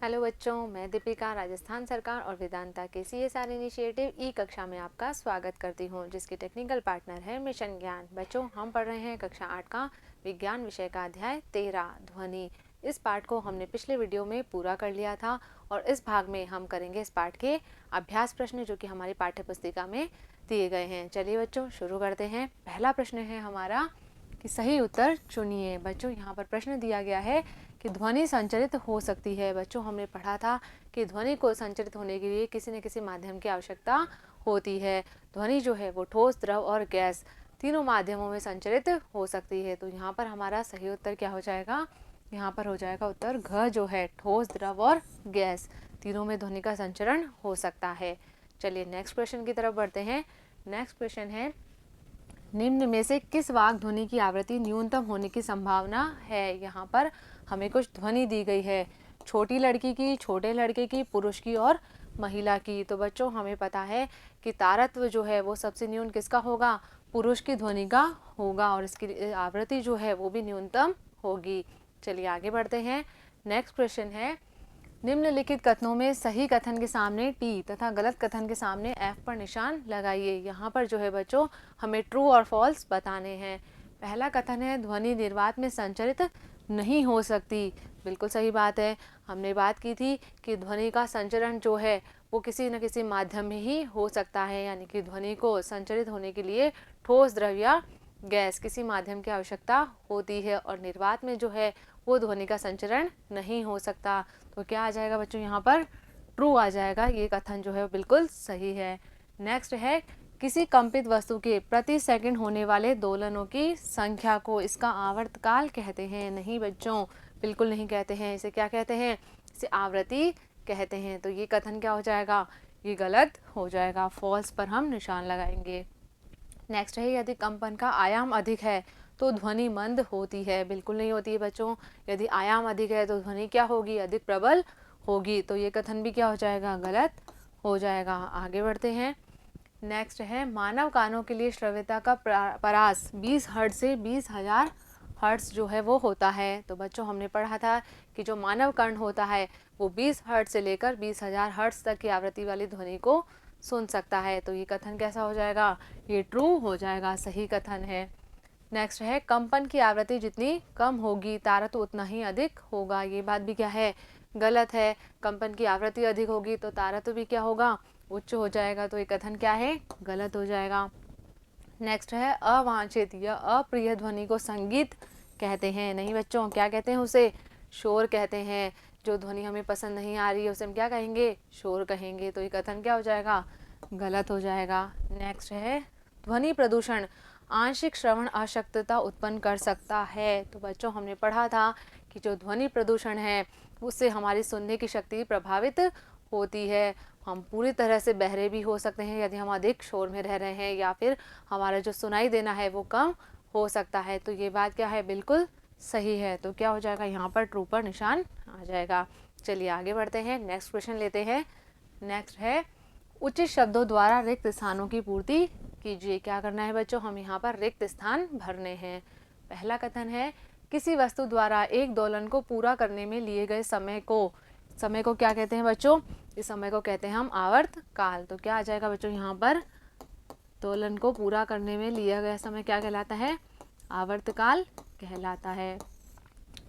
Hello बच्चों, मैं दीपिका राजस्थान सरकार और वेदांता के CSR इनिशिएटिव ई कक्षा में आपका स्वागत करती हूँ, जिसके टेक्निकल पार्टनर है मिशन ज्ञान। बच्चों, हम पढ़ रहे हैं कक्षा 8 का विज्ञान विषय का अध्याय 13 ध्वनि। इस पाठ को हमने पिछले वीडियो में पूरा कर लिया था और इस भाग में हम करेंगे इस पाठ के अभ्यास प्रश्न जो कि हमारी पाठ्य पुस्तिका में दिए गए हैं। चलिए बच्चों, शुरू करते हैं। पहला प्रश्न है हमारा कि सही उत्तर चुनिए। बच्चों, यहाँ पर प्रश्न दिया गया है कि ध्वनि संचरित हो सकती है। बच्चों, हमने पढ़ा था कि ध्वनि को संचरित होने के लिए किसी न किसी माध्यम की आवश्यकता होती है। ध्वनि जो है वो ठोस, द्रव और गैस तीनों माध्यमों में संचरित हो सकती है। तो यहाँ पर हमारा सही उत्तर क्या हो जाएगा? यहाँ पर हो जाएगा उत्तर घ, जो है ठोस, द्रव और गैस तीनों में ध्वनि का संचरण हो सकता है। चलिए नेक्स्ट क्वेश्चन की तरफ बढ़ते हैं। नेक्स्ट क्वेश्चन है, निम्न में से किस वाक् ध्वनि की आवृत्ति न्यूनतम होने की संभावना है? यहाँ पर हमें कुछ ध्वनि दी गई है, छोटी लड़की की, छोटे लड़के की, पुरुष की और महिला की। तो बच्चों, हमें पता है कि तारत्व जो है वो सबसे न्यून किसका होगा? पुरुष की ध्वनि का होगा और इसकी आवृत्ति जो है वो भी न्यूनतम होगी। चलिए आगे बढ़ते हैं। नेक्स्ट क्वेश्चन है, निम्नलिखित कथनों में सही कथन के सामने टी तथा गलत कथन के सामने एफ पर निशान लगाइए। यहाँ पर जो है बच्चों हमें ट्रू और फॉल्स बताने हैं। पहला कथन है, ध्वनि निर्वात में संचरित नहीं हो सकती। बिल्कुल सही बात है। हमने बात की थी कि ध्वनि का संचरण जो है वो किसी न किसी माध्यम में ही हो सकता है, यानी कि ध्वनि को संचरित होने के लिए ठोस, द्रव या गैस किसी माध्यम की आवश्यकता होती है और निर्वात में जो है वो ध्वनि का संचरण नहीं हो सकता। तो क्या आ जाएगा बच्चों? यहाँ पर ट्रू आ जाएगा। ये कथन जो है बिल्कुल सही है। नेक्स्ट है, किसी कंपित वस्तु के प्रति सेकंड होने वाले दोलनों की संख्या को इसका आवर्तकाल कहते हैं। नहीं बच्चों, बिल्कुल नहीं कहते हैं। इसे क्या कहते हैं? इसे आवृत्ति कहते हैं। तो ये कथन क्या हो जाएगा? ये गलत हो जाएगा। फॉल्स पर हम निशान लगाएंगे। नेक्स्ट है, यदि कंपन का आयाम अधिक है तो ध्वनि मंद होती है। बिल्कुल नहीं होती है बच्चों। यदि आयाम अधिक है तो ध्वनि क्या होगी? अधिक प्रबल होगी। तो ये कथन भी क्या हो जाएगा? गलत हो जाएगा। आगे बढ़ते हैं। नेक्स्ट है, मानव कानों के लिए श्रव्यता का परास 20 हर्ट्ज से 20,000 हर्ट्ज जो है वो होता है। तो बच्चों, हमने पढ़ा था कि जो मानव कर्ण होता है वो 20 हर्ट्ज से लेकर 20,000 हर्ट्ज तक की आवृत्ति वाली ध्वनि को सुन सकता है। तो ये कथन कैसा हो जाएगा? ये ट्रू हो जाएगा, सही कथन है। नेक्स्ट है, कंपन की आवृत्ति जितनी कम होगी तारत्व उतना ही अधिक होगा। ये बात भी क्या है? गलत है। कंपन की आवृत्ति अधिक होगी तो तारत्व भी क्या होगा? उच्च हो जाएगा। तो ये कथन क्या है? गलत हो जाएगा। नेक्स्ट है, अवांछित या अप्रिय ध्वनि को संगीत कहते हैं। नहीं बच्चों, क्या कहते हैं उसे? शोर कहते हैं। जो ध्वनि हमें पसंद नहीं आ रही है उसे हम क्या कहेंगे? शोर कहेंगे। तो ये कथन क्या हो जाएगा? गलत हो जाएगा। नेक्स्ट है, ध्वनि प्रदूषण आंशिक श्रवण अशक्तता उत्पन्न कर सकता है। तो बच्चों, हमने पढ़ा था कि जो ध्वनि प्रदूषण है उससे हमारी सुनने की शक्ति प्रभावित होती है। हम पूरी तरह से बहरे भी हो सकते हैं यदि हम अधिक शोर में रह रहे हैं, या फिर हमारा जो सुनाई देना है वो कम हो सकता है। तो ये बात क्या है? बिल्कुल सही है। तो क्या हो जाएगा? यहाँ पर ट्रू पर निशान आ जाएगा। चलिए आगे बढ़ते हैं। नेक्स्ट क्वेश्चन लेते हैं। नेक्स्ट है, उचित शब्दों द्वारा रिक्त स्थानों की पूर्ति कीजिए। क्या करना है बच्चों? हम यहाँ पर रिक्त स्थान भरने हैं। पहला कथन है, किसी वस्तु द्वारा एक दोलन को पूरा करने में लिए गए समय को क्या कहते हैं बच्चों? इस समय को कहते हैं हम आवर्त काल। तो क्या आ जाएगा बच्चों? यहाँ पर दोलन को पूरा करने में लिया गया समय क्या कहलाता है? आवर्त काल कहलाता है।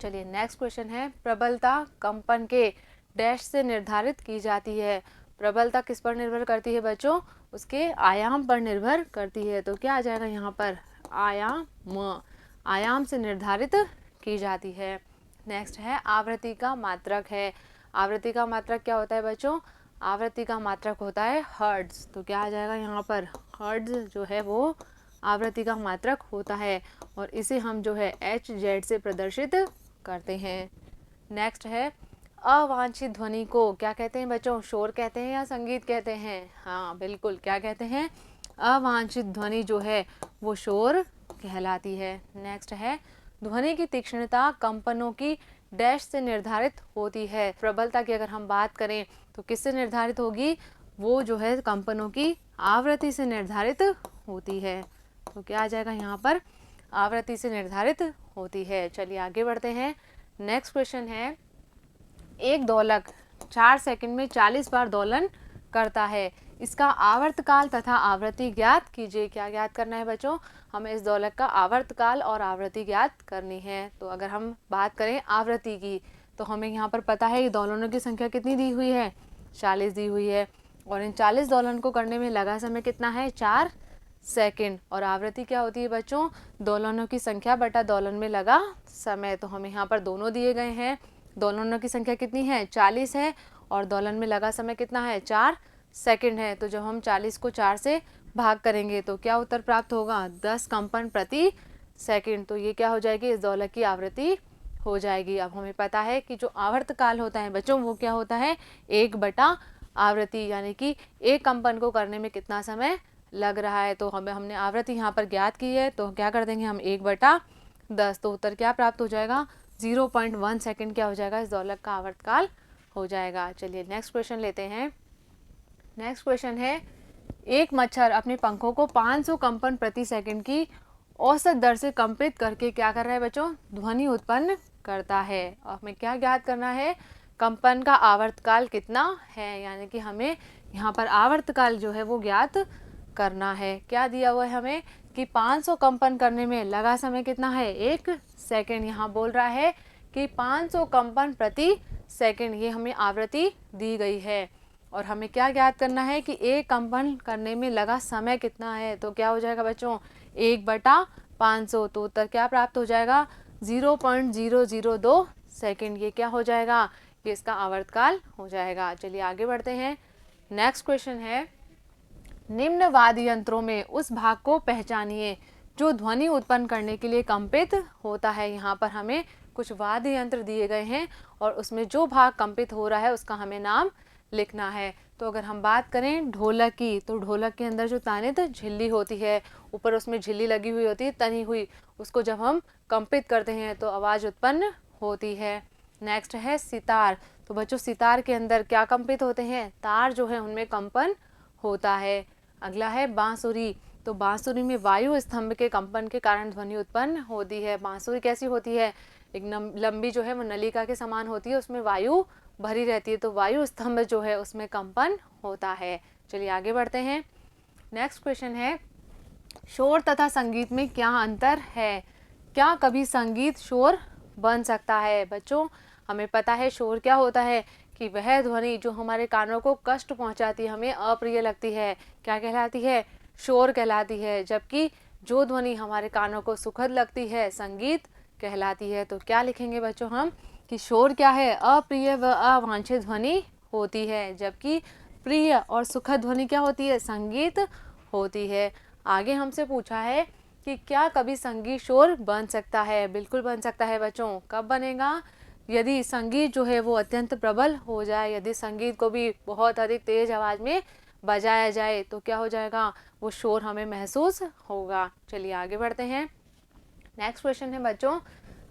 चलिए नेक्स्ट क्वेश्चन है, प्रबलता कंपन के डैश से निर्धारित की जाती है। प्रबलता किस पर निर्भर करती है बच्चों? उसके आयाम पर निर्भर करती है। तो क्या आ जाएगा यहाँ पर? आयाम से निर्धारित की जाती है। नेक्स्ट है, आवृत्ति का मात्रक है। आवृत्ति का मात्रक क्या होता है बच्चों? आवृत्ति का मात्रक होता है हर्ट्ज। तो क्या आ जाएगा यहाँ पर? हर्ट्ज जो है वो आवृत्ति का मात्रक होता है और इसे हम जो है HZ से प्रदर्शित करते हैं। नेक्स्ट है, अवांछित ध्वनि को क्या कहते हैं बच्चों? शोर कहते हैं या संगीत कहते हैं? हाँ बिल्कुल, क्या कहते हैं? अवांछित ध्वनि जो है वो शोर कहलाती है। नेक्स्ट है, ध्वनि की तीक्ष्णता कंपनों की डैश से निर्धारित होती है। प्रबलता की अगर हम बात करें तो किससे निर्धारित होगी? वो जो है कंपनों की आवृत्ति से निर्धारित होती है। तो क्या आ जाएगा यहाँ पर? आवृत्ति से निर्धारित होती है। चलिए आगे बढ़ते हैं। नेक्स्ट क्वेश्चन है, एक दोलक 4 सेकंड में 40 बार दोलन करता है। इसका आवर्तकाल तथा आवृत्ति ज्ञात कीजिए। क्या ज्ञात करना है बच्चों? हमें इस दोलक का आवर्तकाल और आवृत्ति ज्ञात करनी है। तो अगर हम बात करें आवृत्ति की, तो हमें यहाँ पर पता है दोलनों की संख्या कितनी दी हुई है, 40 दी हुई है, और इन 40 दोलन को करने में लगा समय कितना है, 4 सेकंड। और आवृत्ति क्या होती है बच्चों? दोलनों की संख्या बटा दोलन में लगा समय। तो हमें यहाँ पर दोनों दिए गए हैं। दोलनों की संख्या कितनी है, 40 है, और दोलन में लगा समय कितना है, 4 सेकंड है। तो जब हम 40 को 4 से भाग करेंगे तो क्या उत्तर प्राप्त होगा, 10 कंपन प्रति सेकंड। तो ये क्या हो जाएगी, इस दोलक की आवृत्ति हो जाएगी। अब हमें पता है कि जो आवर्तकाल होता है बच्चों, वो क्या होता है, 1 बटा आवृत्ति, यानी कि एक कंपन को करने में कितना समय लग रहा है। तो हमने आवृत्ति यहाँ पर ज्ञात की है, तो क्या कर देंगे हम, 1/10। तो उत्तर क्या प्राप्त हो जाएगा, 0.1 सेकंड क्या हो जाएगा, इस दोलक का आवर्तकाल हो जाएगा। चलिए नेक्स्ट क्वेश्चन लेते हैं। नेक्स्ट क्वेश्चन है, एक मच्छर अपने पंखों को 500 कंपन प्रति सेकंड की औसत दर से कंपित करके क्या कर रहा है बच्चों, ध्वनि उत्पन्न करता है। और हमें क्या ज्ञात करना है, कंपन का आवर्तकाल कितना है, यानी कि हमें यहाँ पर आवर्तकाल जो है वो ज्ञात करना है। क्या दिया हुआ है हमें कि 500 कंपन करने में लगा समय कितना है, 1 सेकंड। यहाँ बोल रहा है कि 500 कंपन प्रति सेकंड, ये हमें आवृत्ति दी गई है। और हमें क्या ज्ञात करना है कि एक कंपन करने में लगा समय कितना है। तो क्या हो जाएगा बच्चों, 1/500। तो उत्तर क्या प्राप्त हो जाएगा, 0.002 सेकंड। ये क्या हो जाएगा, ये इसका आवर्तकाल हो जाएगा। चलिए आगे बढ़ते हैं। नेक्स्ट क्वेश्चन है, निम्न वाद्य यंत्रों में उस भाग को पहचानिए जो ध्वनि उत्पन्न करने के लिए कंपित होता है। यहाँ पर हमें कुछ वाद्य यंत्र दिए गए हैं और उसमें जो भाग कंपित हो रहा है उसका हमें नाम लिखना है। तो अगर हम बात करें ढोलक की, तो ढोलक के अंदर जो तानित झिल्ली होती है, ऊपर उसमें झिल्ली लगी हुई होती है तनी हुई, उसको जब हम कंपित करते हैं तो आवाज़ उत्पन्न होती है। नेक्स्ट है सितार। तो बच्चों सितार के अंदर क्या कंपित होते हैं, तार जो है उनमें कंपन होता है। अगला है बांसुरी। तो बांसुरी में वायु स्तंभ के कंपन के कारण ध्वनि उत्पन्न होती है। बांसुरी कैसी होती है, एक लंबी जो है वो नलिका के समान होती है, उसमें वायु भरी रहती है, तो वायु स्तंभ जो है उसमें कंपन होता है। चलिए आगे बढ़ते हैं। नेक्स्ट क्वेश्चन है, शोर तथा संगीत में क्या अंतर है? क्या कभी संगीत शोर बन सकता है? बच्चों हमें पता है शोर क्या होता है कि वह ध्वनि जो हमारे कानों को कष्ट पहुंचाती है, हमें अप्रिय लगती है, क्या कहलाती है, शोर कहलाती है। जबकि जो ध्वनि हमारे कानों को सुखद लगती है, संगीत कहलाती है। तो क्या लिखेंगे बच्चों हम कि शोर क्या है, अप्रिय व अवांछित ध्वनि होती है, जबकि प्रिय और सुखद ध्वनि क्या होती है, संगीत होती है। आगे हमसे पूछा है कि क्या कभी संगीत शोर बन सकता है? बिल्कुल बन सकता है बच्चों। कब बनेगा? यदि संगीत जो है वो अत्यंत प्रबल हो जाए, यदि संगीत को भी बहुत अधिक तेज आवाज़ में बजाया जाए तो क्या हो जाएगा, वो शोर हमें महसूस होगा। चलिए आगे बढ़ते हैं। नेक्स्ट क्वेश्चन है बच्चों,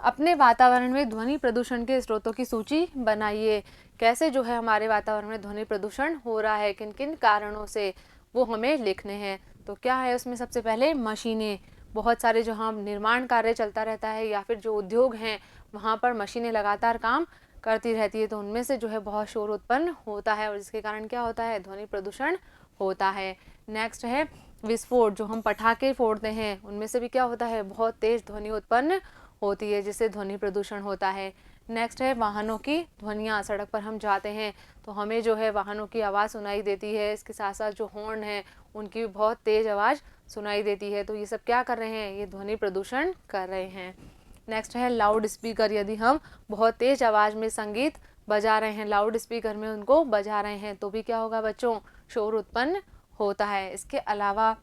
अपने वातावरण में ध्वनि प्रदूषण के स्रोतों की सूची बनाइए। कैसे जो है हमारे वातावरण में ध्वनि प्रदूषण हो रहा है, किन किन कारणों से, वो हमें लिखने हैं। तो क्या है उसमें, सबसे पहले मशीनें। बहुत सारे जो हम निर्माण कार्य चलता रहता है या फिर जो उद्योग हैं वहाँ पर मशीनें लगातार काम करती रहती है, तो उनमें से जो है बहुत शोर उत्पन्न होता है और जिसके कारण क्या होता है, ध्वनि प्रदूषण होता है। नेक्स्ट है विस्फोट। जो हम पटाखे फोड़ते हैं उनमें से भी क्या होता है, बहुत तेज ध्वनि उत्पन्न होती है, जिससे ध्वनि प्रदूषण होता है। नेक्स्ट है वाहनों की ध्वनियाँ। सड़क पर हम जाते हैं तो हमें जो है वाहनों की आवाज़ सुनाई देती है, इसके साथ साथ जो हॉर्न है उनकी भी बहुत तेज़ आवाज़ सुनाई देती है। तो ये सब क्या कर रहे हैं, ये ध्वनि प्रदूषण कर रहे हैं। नेक्स्ट है लाउड स्पीकर। यदि हम बहुत तेज़ आवाज़ में संगीत बजा रहे हैं, लाउड स्पीकर में उनको बजा रहे हैं, तो भी क्या होगा बच्चों, शोर उत्पन्न होता है। इसके अलावा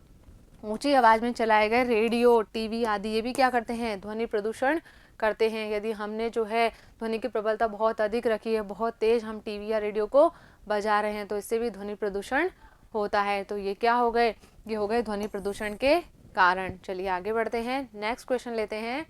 ऊंची आवाज़ में चलाए गए रेडियो, टीवी आदि, ये भी क्या करते हैं, ध्वनि प्रदूषण करते हैं। यदि हमने जो है ध्वनि की प्रबलता बहुत अधिक रखी है, बहुत तेज़ हम टीवी या रेडियो को बजा रहे हैं, तो इससे भी ध्वनि प्रदूषण होता है। तो ये क्या हो गए, ये हो गए ध्वनि प्रदूषण के कारण। चलिए आगे बढ़ते हैं। नेक्स्ट क्वेश्चन लेते हैं।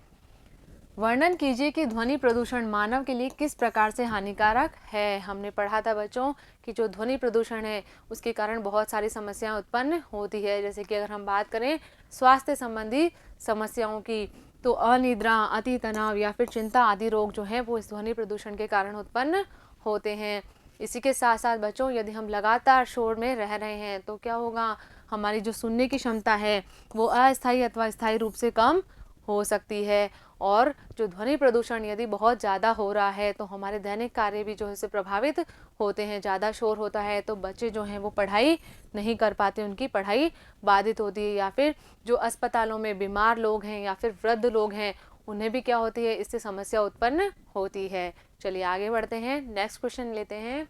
वर्णन कीजिए कि ध्वनि प्रदूषण मानव के लिए किस प्रकार से हानिकारक है। हमने पढ़ा था बच्चों कि जो ध्वनि प्रदूषण है उसके कारण बहुत सारी समस्याएं उत्पन्न होती है। जैसे कि अगर हम बात करें स्वास्थ्य संबंधी समस्याओं की, तो अनिद्रा, अति तनाव या फिर चिंता आदि रोग जो हैं वो इस ध्वनि प्रदूषण के कारण उत्पन्न होते हैं। इसी के साथ साथ बच्चों यदि हम लगातार शोर में रह रहे हैं तो क्या होगा, हमारी जो सुनने की क्षमता है वो अस्थायी अथवा स्थायी रूप से कम हो सकती है। और जो ध्वनि प्रदूषण यदि बहुत ज़्यादा हो रहा है तो हमारे दैनिक कार्य भी जो है इससे प्रभावित होते हैं। ज़्यादा शोर होता है तो बच्चे जो हैं वो पढ़ाई नहीं कर पाते, उनकी पढ़ाई बाधित होती है। या फिर जो अस्पतालों में बीमार लोग हैं या फिर वृद्ध लोग हैं उन्हें भी क्या होती है, इससे समस्या उत्पन्न होती है। चलिए आगे बढ़ते हैं, नेक्स्ट क्वेश्चन लेते हैं।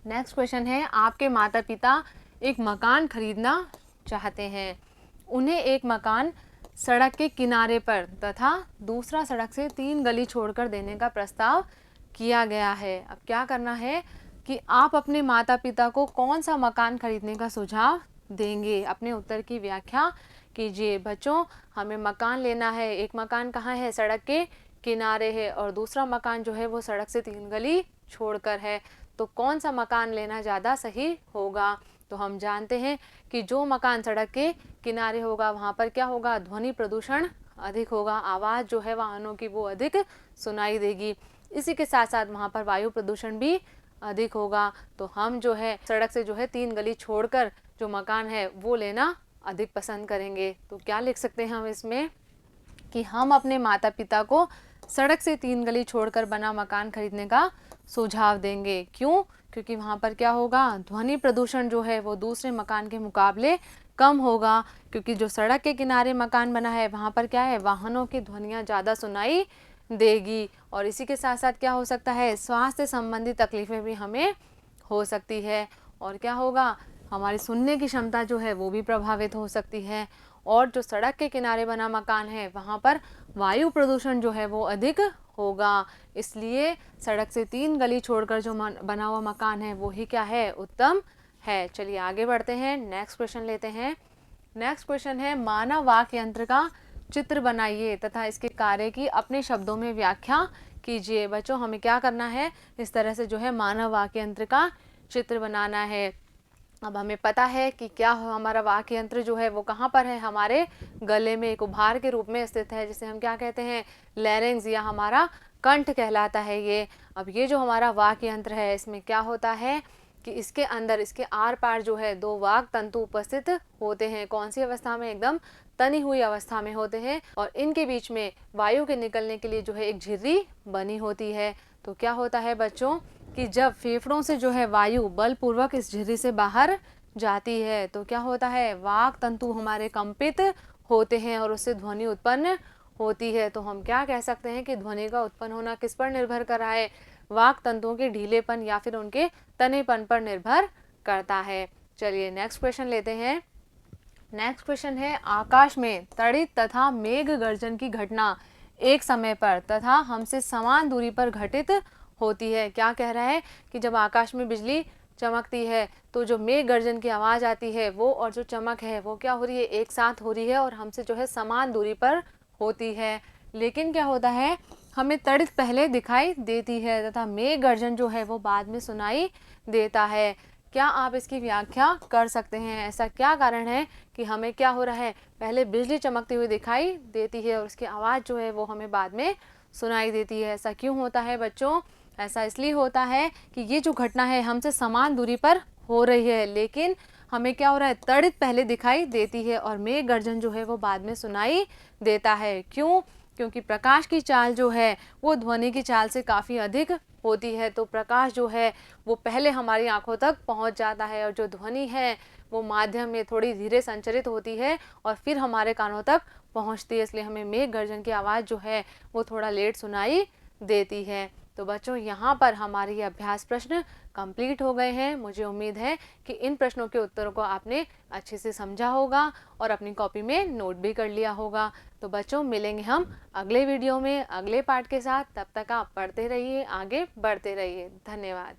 नेक्स्ट क्वेश्चन है, आपके माता पिता एक मकान खरीदना चाहते हैं। उन्हें एक मकान सड़क के किनारे पर तथा दूसरा सड़क से 3 गली छोड़कर देने का प्रस्ताव किया गया है। अब क्या करना है कि आप अपने माता पिता को कौन सा मकान खरीदने का सुझाव देंगे, अपने उत्तर की व्याख्या कीजिए। बच्चों हमें मकान लेना है, एक मकान कहाँ है, सड़क के किनारे है, और दूसरा मकान जो है वो सड़क से 3 गली छोड़कर है। तो कौन सा मकान लेना ज़्यादा सही होगा? तो हम जानते हैं कि जो मकान सड़क के किनारे होगा वहाँ पर क्या होगा, ध्वनि प्रदूषण अधिक होगा, आवाज़ जो है वाहनों की वो अधिक सुनाई देगी। इसी के साथ साथ वहाँ पर वायु प्रदूषण भी अधिक होगा। तो हम जो है सड़क से जो है 3 गली छोड़कर जो मकान है वो लेना अधिक पसंद करेंगे। तो क्या लिख सकते हैं हम इसमें कि हम अपने माता पिता को सड़क से 3 गली छोड़कर बना मकान खरीदने का सुझाव देंगे। क्यों? क्योंकि वहाँ पर क्या होगा, ध्वनि प्रदूषण जो है वो दूसरे मकान के मुकाबले कम होगा। क्योंकि जो सड़क के किनारे मकान बना है वहाँ पर क्या है, वाहनों की ध्वनियाँ ज़्यादा सुनाई देगी। और इसी के साथ साथ क्या हो सकता है, स्वास्थ्य संबंधी तकलीफ़ें भी हमें हो सकती है। और क्या होगा, हमारी सुनने की क्षमता जो है वो भी प्रभावित हो सकती है। और जो सड़क के किनारे बना मकान है वहाँ पर वायु प्रदूषण जो है वो अधिक होगा। इसलिए सड़क से 3 गली छोड़कर जो बना हुआ मकान है वो ही क्या है, उत्तम है। चलिए आगे बढ़ते हैं, नेक्स्ट क्वेश्चन लेते हैं। नेक्स्ट क्वेश्चन है, मानव वाक यंत्र का चित्र बनाइए तथा इसके कार्य की अपने शब्दों में व्याख्या कीजिए। बच्चों हमें क्या करना है, इस तरह से जो है मानव वाक यंत्र का चित्र बनाना है। अब हमें पता है कि क्या हमारा वाक्य यंत्र जो है वो कहाँ पर है, हमारे गले में एक उभार के रूप में स्थित है, जिसे हम क्या कहते हैं, लैरिंक्स या हमारा कंठ कहलाता है ये। अब ये जो हमारा वाक्य यंत्र है इसमें क्या होता है कि इसके अंदर, इसके आर पार जो है 2 वाक तंतु उपस्थित होते हैं। कौन सी अवस्था में, एकदम तनी हुई अवस्था में होते हैं। और इनके बीच में वायु के निकलने के लिए जो है एक झिर्री बनी होती है। तो क्या होता है बच्चों कि जब फेफड़ों से जो है वायु बलपूर्वक इस झिर्री से बाहर जाती है तो क्या होता है, वाक तंतु हमारे कंपित होते हैं और उससे ध्वनि उत्पन्न होती है। तो हम क्या कह सकते हैं कि ध्वनि का उत्पन्न होना किस पर निर्भर कर रहा है, वाक तंतुओं के ढीलेपन या फिर उनके तनेपन पर निर्भर करता है। चलिए नेक्स्ट क्वेश्चन लेते हैं। नेक्स्ट क्वेश्चन है, आकाश में तड़ित तथा मेघ गर्जन की घटना एक समय पर तथा हमसे समान दूरी पर घटित होती है। क्या कह रहा है कि जब आकाश में बिजली चमकती है तो जो मेघ गर्जन की आवाज़ आती है वो और जो चमक है वो क्या हो रही है, एक साथ हो रही है और हमसे जो है समान दूरी पर होती है। लेकिन क्या होता है, हमें तड़ित पहले दिखाई देती है तथा मेघ गर्जन जो है वो बाद में सुनाई देता है। क्या आप इसकी व्याख्या कर सकते हैं, ऐसा क्या कारण है कि हमें क्या हो रहा है, पहले बिजली चमकती हुई दिखाई देती है और उसकी आवाज़ जो है वो हमें बाद में सुनाई देती है? ऐसा क्यों होता है बच्चों? ऐसा इसलिए होता है कि ये जो घटना है हमसे समान दूरी पर हो रही है, लेकिन हमें क्या हो रहा है, तड़ित पहले दिखाई देती है और मेघ गर्जन जो है वो बाद में सुनाई देता है। क्यों? क्योंकि प्रकाश की चाल जो है वो ध्वनि की चाल से काफ़ी अधिक होती है। तो प्रकाश जो है वो पहले हमारी आंखों तक पहुंच जाता है और जो ध्वनि है वो माध्यम में थोड़ी धीरे संचरित होती है और फिर हमारे कानों तक पहुंचती है। इसलिए हमें मेघ गर्जन की आवाज़ जो है वो थोड़ा लेट सुनाई देती है। तो बच्चों यहाँ पर हमारे ये अभ्यास प्रश्न कंप्लीट हो गए हैं। मुझे उम्मीद है कि इन प्रश्नों के उत्तरों को आपने अच्छे से समझा होगा और अपनी कॉपी में नोट भी कर लिया होगा। तो बच्चों मिलेंगे हम अगले वीडियो में अगले पार्ट के साथ। तब तक आप पढ़ते रहिए, आगे बढ़ते रहिए। धन्यवाद।